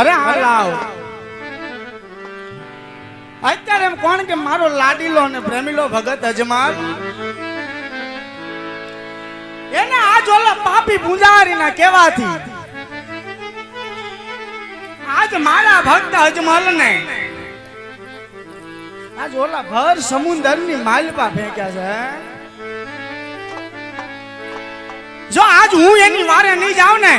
અરે હા લાવ અત્યારે એમ કોણ કે મારો લાડીલો ને પ્રેમીલો ભગત અજમાલ એને આજ ઓલા પાપી પૂંજારીના કેવાથી આજ મારા ભક્ત અજમલ ને આજ ઓલા ભર સમુદ્રની માલપા ફેંક્યા છે। જો આજ હું એની વારે નહીં જાઉં ને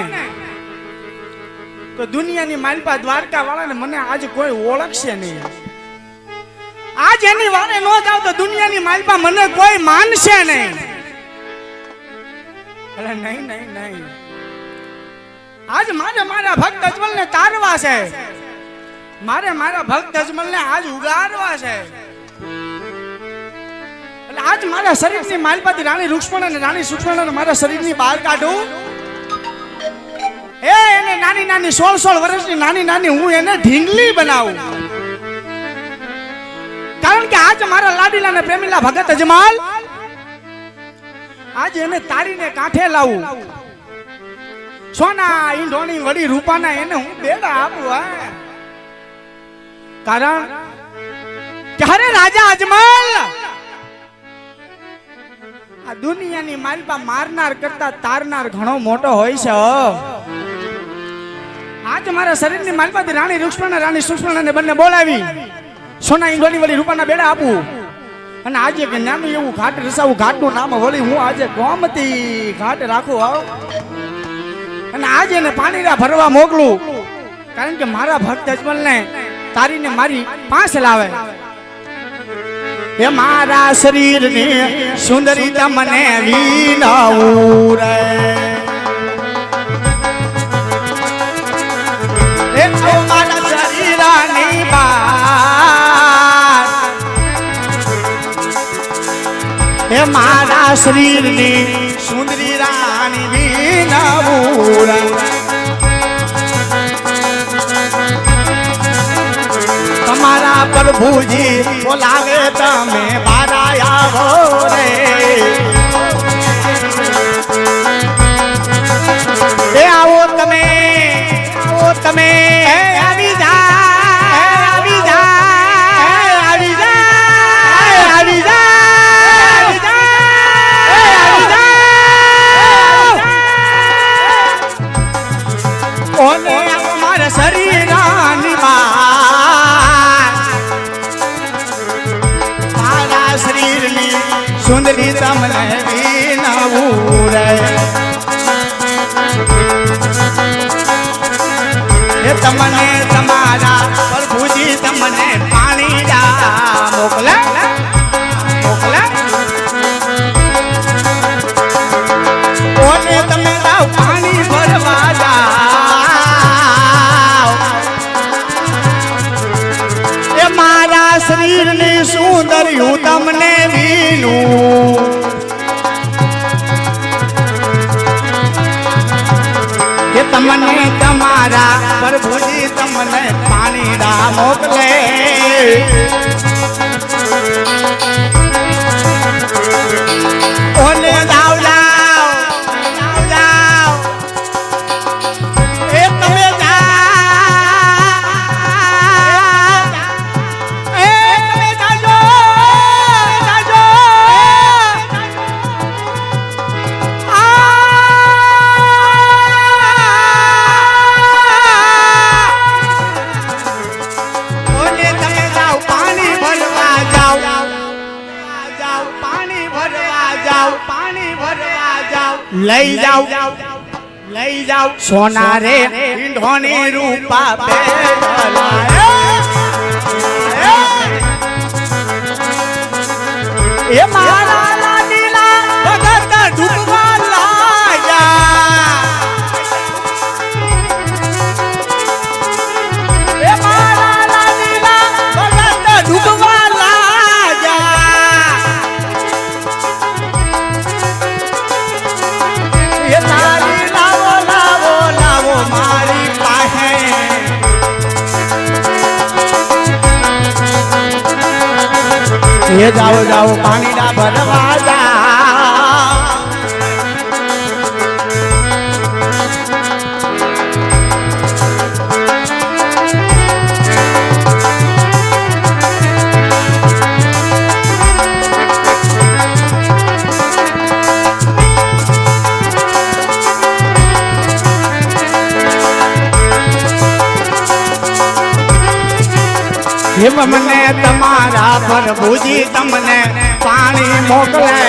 તો દુનિયાની માલપા દ્વારકા વાળાને મને આજ કોઈ ઓળખશે નહીં। આજ એની વારે ન જાવ તો દુનિયાની માલપા મને કોઈ માનશે નહીં। અરે નહીં નહીં નહીં, આજ મારે મારા ભક્ત અજમલ ને તારવા છે, મારે મારા ભક્ત અજમલ ને આજ ઉગાડવા છે। એટલે આજ મારા શરીરની માલપાથી રાણી રૂક્ષ્મણ અને રાણી સુક્ષ્મણ મારા શરીરની બહાર કાઢું। એને નાની નાની 16 વર્ષની નાની નાની હું એને ઢીંગલી બનાવું, કારણ કે આજ મારા લાડીલા ને પ્રેમીલા ભગત અજમાલ આજ એને તારીને કાંઠે લાવું। સોના ઈંઢોણી વડી રૂપાના એને હું બેડા આપું। કારણ કે હરે રાજા અજમલ આ દુનિયાની માલપા મારનાર કરતા તારનાર ઘણો મોટો હોય છે। આજ મારા શરીરની માલપાથી રાણી રૂક્ષ્મણ રાણી સુક્ષ્મણ ને બંને બોલાવી સોના ઈંઢોણી વળી રૂપાના બેડા આપું। અને આજે કે નાનું એવું ઘાટ રસાવું, ઘાટનું નામ વળી હું આજે ગોમતી ઘાટ રાખું અને આજે એને પાણીરા ભરવા મોકલું, કારણ કે મારા ભક્ત અજમલ ને તારીને મારી પાસે લાવે। એ મારા શરીરની સુંદરીતા મને વિનાવું રે, એ મારા શરીરની બાર, એ મારા શરીરની સુંદરી રાણી વિનાવું રે। તમારા પ્રભુજી બોલાવે તમે બારા આવો રે, એ આવો તમે, આવો તમે, આવી જા, આવી જા, આવી જા, આવી જા, ઓને મારા શરીરની બાર, મારા શરીરની સુંદરી તમને વિનાવું રે, એ તમને તમારા પ્રભુજી તમને પાણી જા મોકલે મોકલે, ઓને તમે જાવ પાણી ભરવા જાવ, એ મારા શરીરની સુંદર્યું તમને વિનું, એ તમને તમારા પ્રભુજી તમને પાણી રા મોકલે, ઓને જાવ જાવ જાવ જાવ, એ તમે લઈ જાવ લઈ જાવ સોના રે ઈંઢોણી રૂપા બેલા, એ મારા લાડીલા ભગત ડૂબવા લાગ્યા, એ મારા લાડીલા ભગત ડૂબવા લાગ્યા, એ તારી લાવો લાવો લાવો મારી પાસે, એ જાઓ જાઓ પાણી ના ભરવા જાઓ, હિમ મને તમારા પ્રભુજી તમને પાણી મોકલે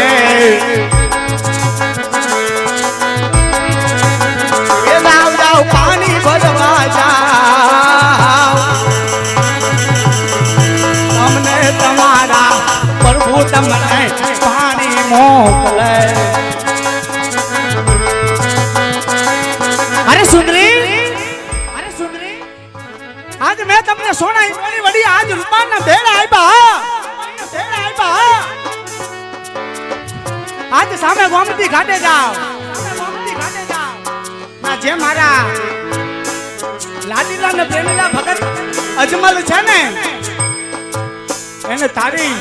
એ જાવ જાવ પાણી ભરવા જાવ તમને તમારા પ્રભુ તમને પાણી મોકલે અરે સુંદરી આજ મેં તમને સોના ઈંટોની વડી આજ રૂપાના ભેળા આપ્યા આજ સામે ગોમતી ઘાટે જાવ ના જે મારા લાડીલા ને પ્રેમીલા ભગત અજમલ છે ને એને તારી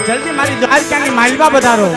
જલ્દી મારી દ્વારકાની માલવા વધારો